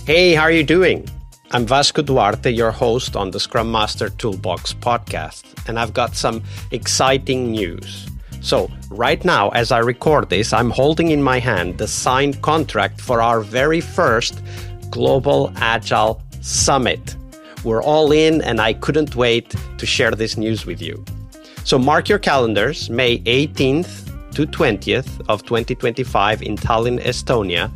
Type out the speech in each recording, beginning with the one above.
Hey, how are you doing? I'm Vasco Duarte, your host on the Scrum Master Toolbox podcast, and I've got some exciting news. So, right now, as I record this, I'm holding in my hand the signed contract for our very first Global Agile Summit. We're all in, and I couldn't wait to share this news with you. So mark your calendars, May 18th to 20th of 2025 in Tallinn, Estonia.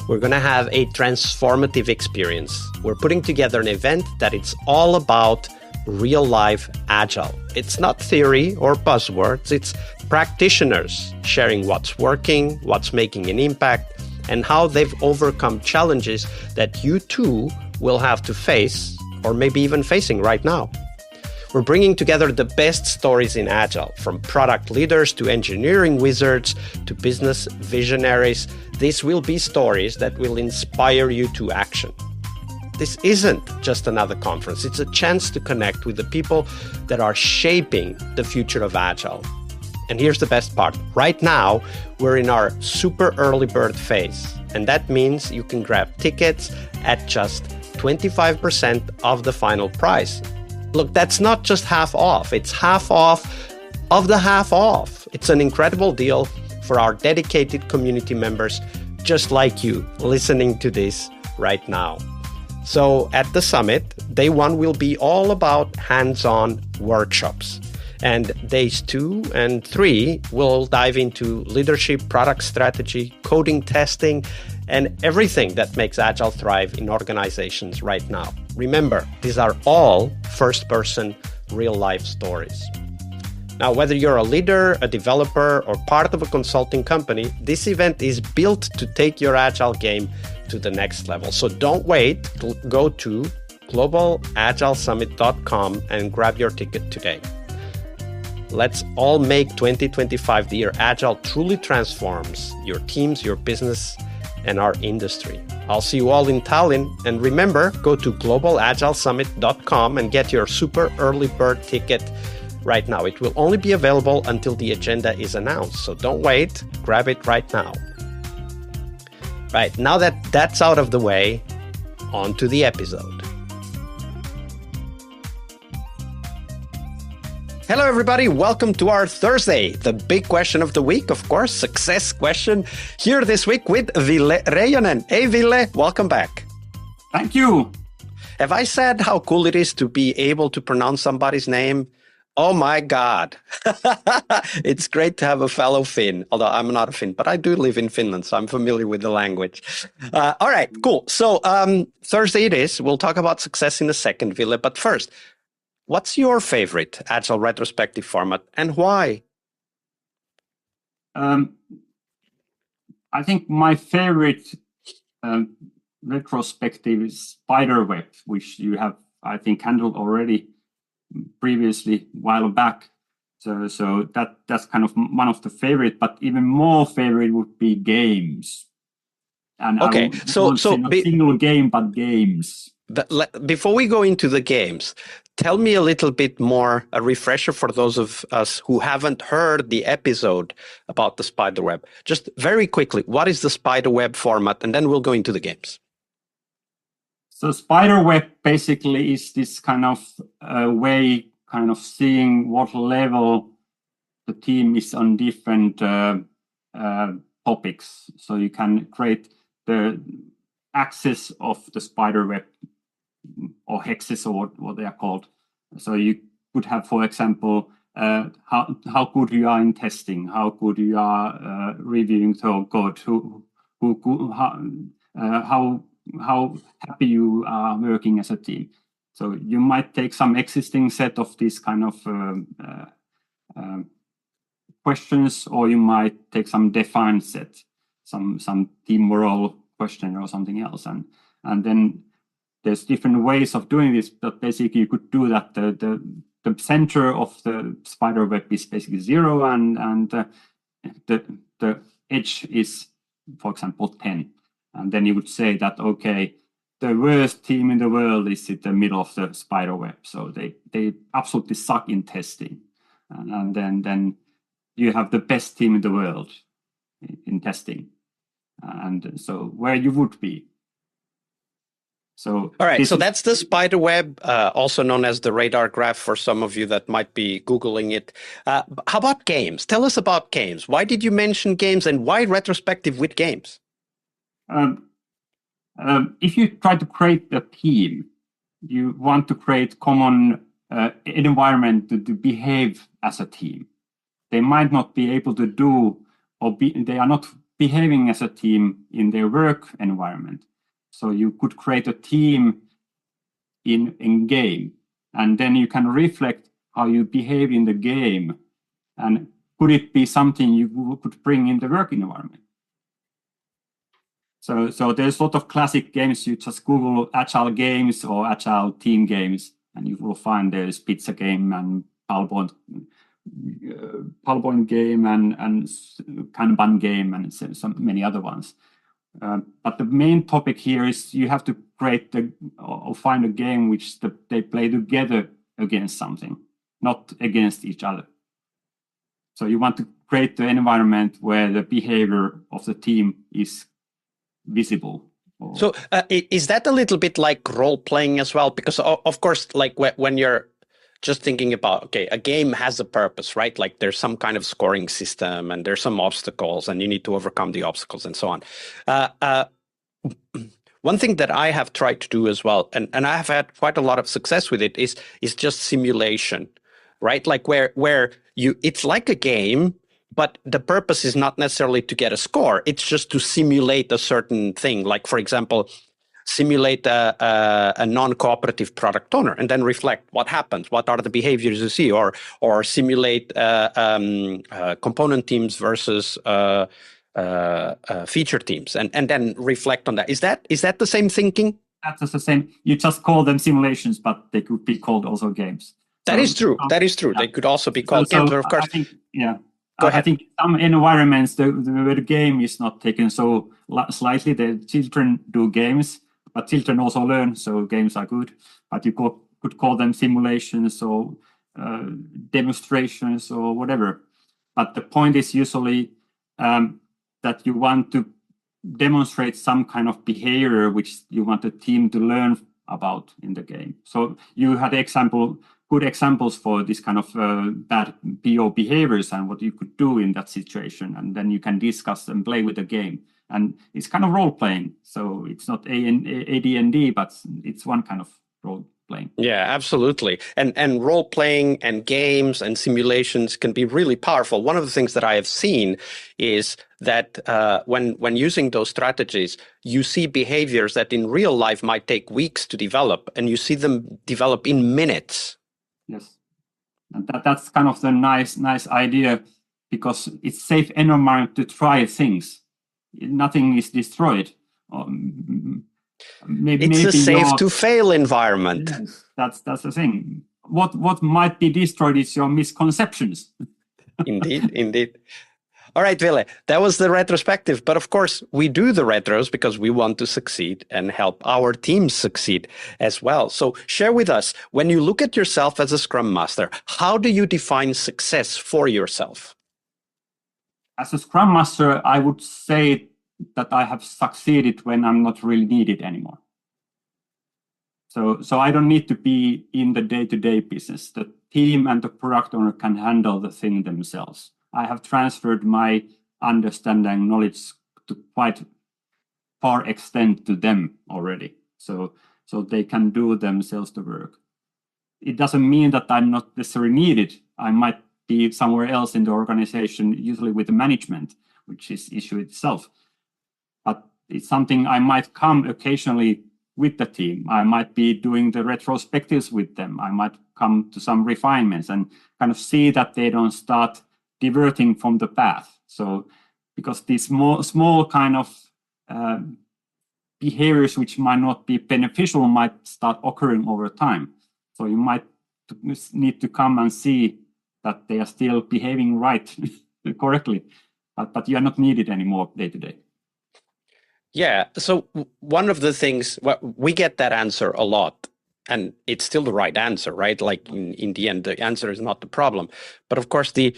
We're going to have a transformative experience. We're putting together an event that it's all about real-life Agile. It's not theory or buzzwords. It's practitioners sharing what's working, what's making an impact, and how they've overcome challenges that you too will have to face, or maybe even facing right now. We're bringing together the best stories in Agile, from product leaders to engineering wizards to business visionaries. These will be stories that will inspire you to action. This isn't just another conference. It's a chance to connect with the people that are shaping the future of Agile. And here's the best part. Right now, we're in our super early bird phase. And that means you can grab tickets at just 25% of the final price. Look, that's not just half off. It's half off of the half off. It's an incredible deal for our dedicated community members, just like you, listening to this right now. So at the summit, day one will be all about hands-on workshops. And days 2 and 3 will dive into leadership, product strategy, coding, testing, and everything that makes Agile thrive in organizations right now. Remember, these are all first-person, real-life stories. Now, whether you're a leader, a developer, or part of a consulting company, this event is built to take your Agile game to the next level. So don't wait. Go to globalagilesummit.com and grab your ticket today. Let's all make 2025 the year Agile truly transforms your teams, your business, and our industry. I'll see you all in Tallinn. And remember, go to globalagilesummit.com and get your super early bird ticket right now. It will only be available until the agenda is announced. So don't wait. Grab it right now. Right, now that that's out of the way, on to the episode. Hello, everybody. Welcome to our Thursday, the big question of the week, of course, success question, here this week with Ville Reijonen. Hey, Ville, welcome back. Thank you. Have I said how cool it is to be able to pronounce somebody's name? Oh, my God. It's great to have a fellow Finn, although I'm not a Finn, but I do live in Finland, so I'm familiar with the language. All right, cool. So Thursday it is. We'll talk about success in a second, Ville, but first, what's your favorite Agile retrospective format and why? I think my favorite retrospective is Spiderweb, which you have, I think, handled already previously a while back. So that's kind of one of the favorite, but even more favorite would be games. And okay, so not single game, but games. Before we go into the games, tell me a little bit more, a refresher for those of us who haven't heard the episode about the Spiderweb. Just very quickly, what is the Spiderweb format? And then we'll go into the games. So Spiderweb basically is this kind of way, kind of seeing what level the team is on different topics. So you can create the axis of the Spiderweb, or hexes, or what they are called. So you could have, for example, how good you are in testing, how good you are reviewing the code, how happy you are working as a team. So you might take some existing set of these kind of questions, or you might take some defined set, some team moral question or something else, and then there's different ways of doing this, but basically you could do that. The center of the Spiderweb is basically 0, and the edge is, for example, 10. And then you would say that, okay, the worst team in the world is in the middle of the Spiderweb. So they absolutely suck in testing. And then you have the best team in the world in testing. And so where you would be. So all right, so that's the spider web, also known as the radar graph for some of you that might be Googling it. How about games? Tell us about games. Why did you mention games, and why retrospective with games? If you try to create a team, you want to create common environment to behave as a team. They might not be able to do, they are not behaving as a team in their work environment. So you could create a team in game, and then you can reflect how you behave in the game, and could it be something you could bring in the work environment? So there's a lot of classic games. You just Google Agile games or Agile team games, and you will find there's pizza game and PowerPoint game and Kanban game and so many other ones. But the main topic here is you have to create or find a game which they play together against something, not against each other. So you want to create the environment where the behavior of the team is visible. So is that a little bit like role playing as well? Because of course, like when you're just thinking about, okay, a game has a purpose, right? Like there's some kind of scoring system and there's some obstacles and you need to overcome the obstacles and so on. One thing that I have tried to do as well, and I have had quite a lot of success with it, is just simulation, right? Like where it's like a game, but the purpose is not necessarily to get a score. It's just to simulate a certain thing. Like, for example, simulate a non-cooperative product owner and then reflect what happens, what are the behaviors you see, or simulate component teams versus feature teams, and then reflect on that. Is that the same thinking? That's the same. You just call them simulations, but they could be called also games. That is true. That is true. Yeah. They could also be called games, of course. I think, yeah. I think some environments, the game is not taken so slightly. The children do games, but children also learn, so games are good. But you could call them simulations or demonstrations or whatever. But the point is usually that you want to demonstrate some kind of behavior which you want the team to learn about in the game. So you had good examples for this kind of bad PO behaviors and what you could do in that situation. And then you can discuss and play with the game. And it's kind of role playing. So it's not AD&D, but it's one kind of role playing. Yeah, absolutely. And role playing and games and simulations can be really powerful. One of the things that I have seen is that when using those strategies, you see behaviors that in real life might take weeks to develop, and you see them develop in minutes. Yes, and that's kind of the nice idea, because it's safe environment to try things. Nothing is destroyed. Maybe a safe to fail environment. Yes, that's the thing. What might be destroyed is your misconceptions. Indeed. All right, Ville, that was the retrospective. But of course, we do the retros because we want to succeed and help our teams succeed as well. So share with us, when you look at yourself as a Scrum Master, how do you define success for yourself? As a Scrum Master, I would say that I have succeeded when I'm not really needed anymore. So I don't need to be in the day-to-day business. The team and the product owner can handle the thing themselves. I have transferred my understanding and knowledge to quite far extent to them already. So they can do themselves the work. It doesn't mean that I'm not necessarily needed. I might be somewhere else in the organization, usually with the management, which is issue itself. But it's something I might come occasionally with the team. I might be doing the retrospectives with them. I might come to some refinements and kind of see that they don't start diverting from the path. So because these small kind of behaviors which might not be beneficial might start occurring over time. So you might need to come and see that they are still behaving right correctly, but you are not needed anymore day to day. Yeah. So one of the things, we get that answer a lot, and it's still the right answer, right? Like in the end, the answer is not the problem. But of course, the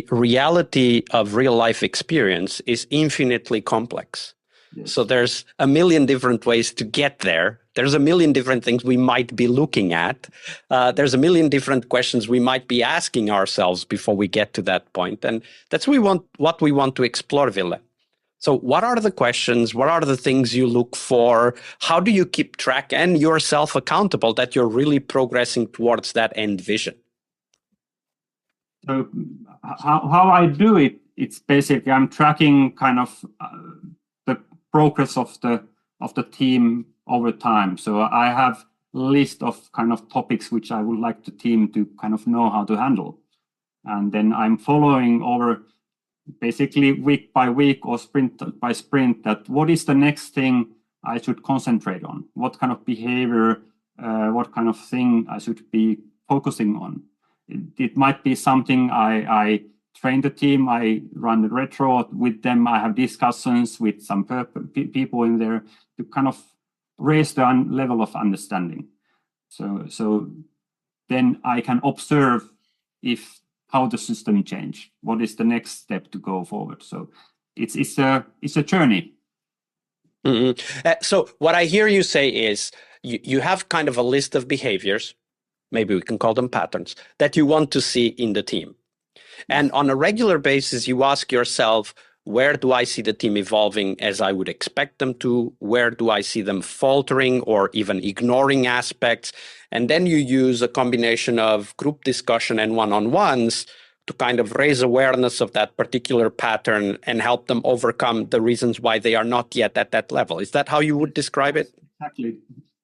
reality of real life experience is infinitely complex. Yes. So there's a million different ways to get there. There's a million different things we might be looking at. There's a million different questions we might be asking ourselves before we get to that point. And that's what we want to explore, Ville. So what are the questions? What are the things you look for? How do you keep track and yourself accountable that you're really progressing towards that end vision? So how I do it, it's basically I'm tracking kind of the progress of the team over time. So I have a list of kind of topics which I would like the team to kind of know how to handle. And then I'm following over basically week by week or sprint by sprint that what is the next thing I should concentrate on? What kind of behavior, what kind of thing I should be focusing on? It might be something I train the team, I run the retro with them, I have discussions with some people in there to kind of raise the level of understanding. So then I can observe how the system change. What is the next step to go forward? So it's a journey. Mm-hmm. So what I hear you say is you have kind of a list of behaviors, maybe we can call them patterns, that you want to see in the team. And on a regular basis, you ask yourself, where do I see the team evolving as I would expect them to? Where do I see them faltering or even ignoring aspects? And then you use a combination of group discussion and one-on-ones to kind of raise awareness of that particular pattern and help them overcome the reasons why they are not yet at that level. Is that how you would describe it? Exactly.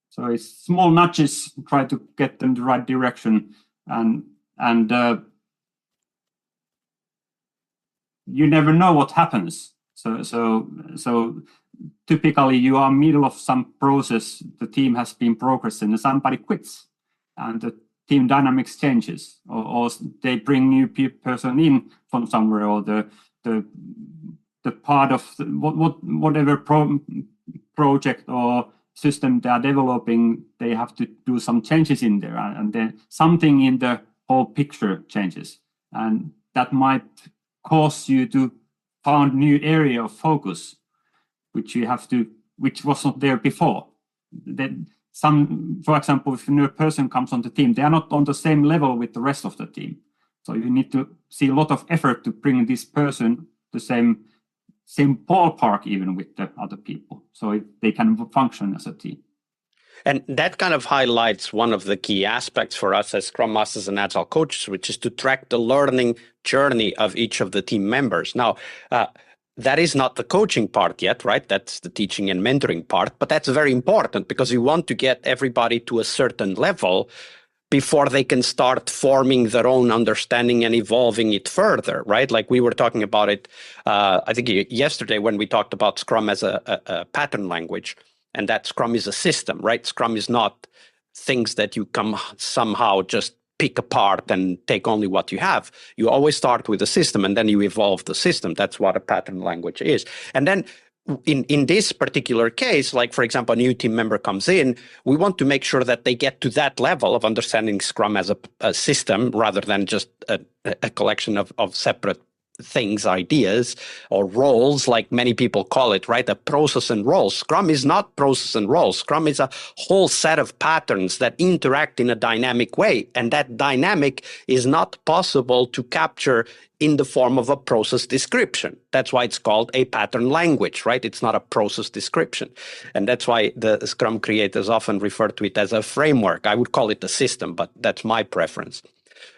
So it's small nudges, try to get them the right direction, and you never know what happens. So typically you are middle of some process, the team has been progressing, and somebody quits, and the team dynamics changes, or they bring new person in from somewhere, or the part of whatever project or system they are developing, they have to do some changes in there, and then something in the whole picture changes, and that might cause you to find new area of focus, which was not there before. Then for example, if a new person comes on the team, they are not on the same level with the rest of the team. So you need to see a lot of effort to bring this person the same ballpark even with the other people, so they can function as a team. And that kind of highlights one of the key aspects for us as Scrum Masters and Agile coaches, which is to track the learning journey of each of the team members. Now, that is not the coaching part yet, right? That's the teaching and mentoring part, but that's very important because you want to get everybody to a certain level before they can start forming their own understanding and evolving it further, right? Like we were talking about it, I think yesterday when we talked about Scrum as a pattern language, and that Scrum is a system, right? Scrum is not things that you come somehow just pick apart and take only what you have. You always start with a system and then you evolve the system. That's what a pattern language is. And then in this particular case, like for example, a new team member comes in, we want to make sure that they get to that level of understanding Scrum as a system rather than just a collection of separate things, ideas, or roles, like many people call it, right? A process and roles. Scrum is not process and roles. Scrum is a whole set of patterns that interact in a dynamic way. And that dynamic is not possible to capture in the form of a process description. That's why it's called a pattern language, right? It's not a process description. And that's why the Scrum creators often refer to it as a framework. I would call it a system, but that's my preference.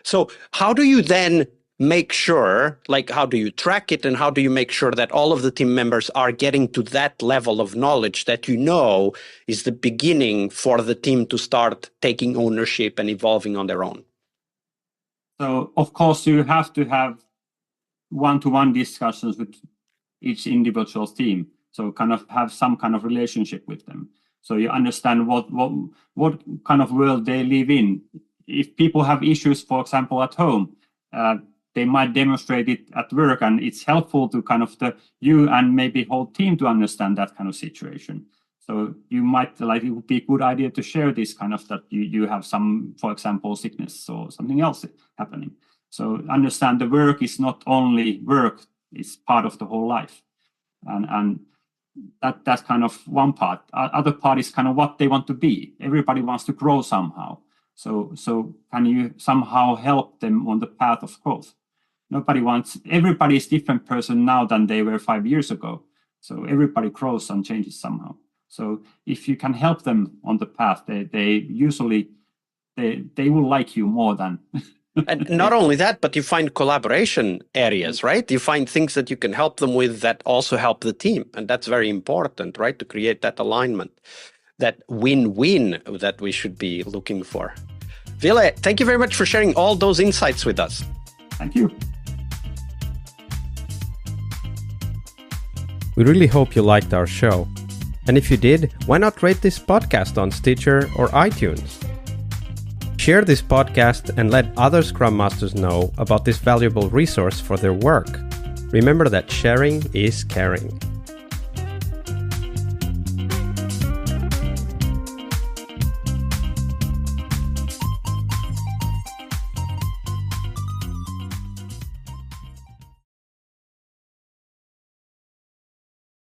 So how do you then make sure, like how do you track it and how do you make sure that all of the team members are getting to that level of knowledge that you know is the beginning for the team to start taking ownership and evolving on their own? So of course you have to have one-to-one discussions with each individual team, so kind of have some kind of relationship with them, so you understand what kind of world they live in. If people have issues, for example, at home, they might demonstrate it at work, and it's helpful to kind of you and maybe whole team to understand that kind of situation. So you might it would be a good idea to share this kind of that you have some, for example, sickness or something else happening. So understand the work is not only work; it's part of the whole life, and that's kind of one part. Other part is kind of what they want to be. Everybody wants to grow somehow. So can you somehow help them on the path of growth? Everybody is different person now than they were 5 years ago. So everybody grows and changes somehow. So if you can help them on the path, they usually will like you more than. And not only that, but you find collaboration areas, right? You find things that you can help them with that also help the team. And that's very important, right? To create that alignment, that win-win that we should be looking for. Ville, thank you very much for sharing all those insights with us. Thank you. We really hope you liked our show. And if you did, why not rate this podcast on Stitcher or iTunes? Share this podcast and let other Scrum Masters know about this valuable resource for their work. Remember that sharing is caring.